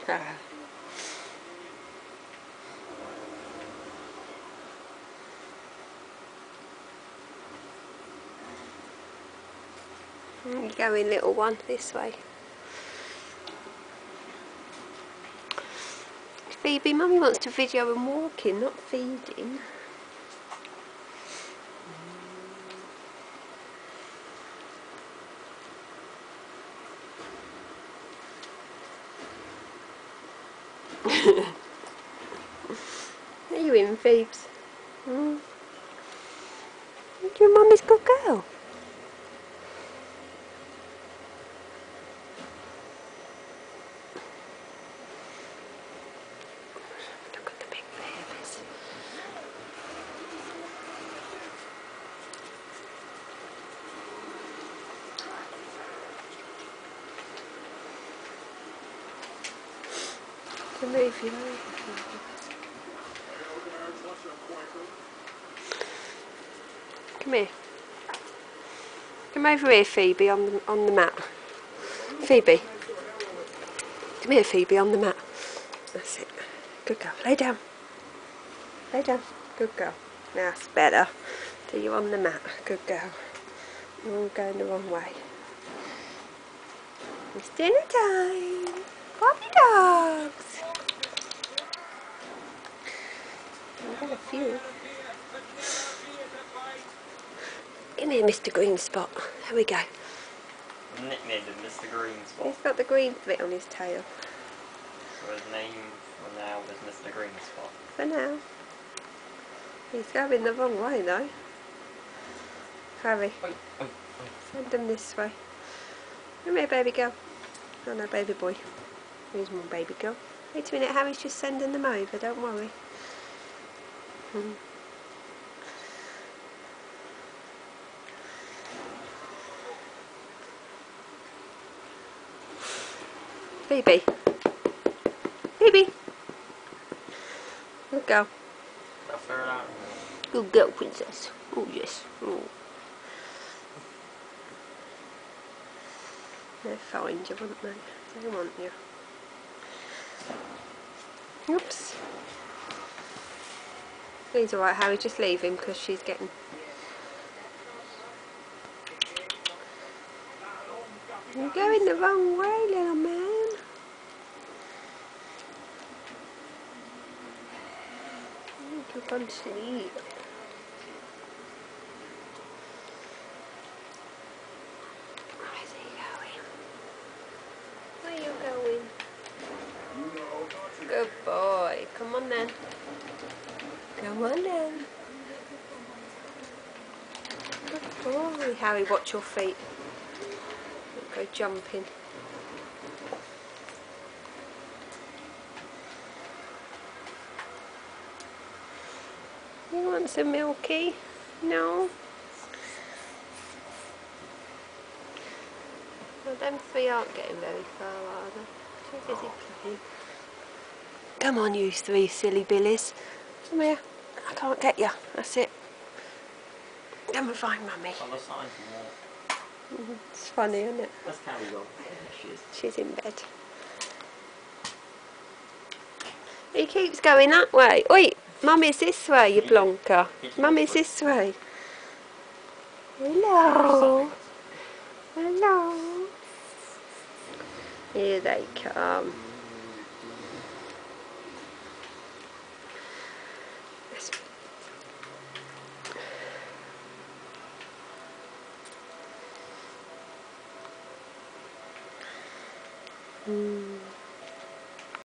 Ah. You go in, little one, this way. Phoebe, Mummy wants to video and walking, not feeding. Are you in, Phoebes? Your Mummy's good girl. Look at the big babies. To move you over. Come here. Come over here, Phoebe, on the mat. Phoebe. Come here, Phoebe, on the mat. That's it. Good girl. Lay down. Lay down. Good girl. That's better. So you're on the mat. Good girl. You're all going the wrong way. It's dinner time. Puppy dogs. I've got a few. Come here, Mr. Green Spot. There we go. Nicknamed him Mr. Green Spot. He's got the green bit on his tail. So his name for now is Mr. Green Spot. For now. He's going the wrong way though. Harry. Oi, oi, oi. Send him this way. Come here, baby girl. Oh no, baby boy. Here's my baby girl. Wait a minute, Harry's just sending them over, don't worry. Phoebe. Phoebe. Good girl. Good girl, princess. Oh yes. Oh. They'll find you, won't they? They want you. Oops. He's alright, Harry, just leave him because she's getting... You're going the wrong way, little man. You can't sleep. Where's he going? Where are you going? Good boy. Come on then. Come on then. Good boy. Harry, watch your feet. Don't go jumping. You want some milky? No? Well, them three aren't getting very far, are they? Too busy playing. Come on, you three silly billies. Come here. I can't get you. That's it. Come and find Mummy. On the side more. It's funny, isn't it? Let's carry on. She is. She's in bed. He keeps going that way. Oi! Mummy's this way, you blonker. Mummy's this way. Hello. Hello. Here they come. Yes.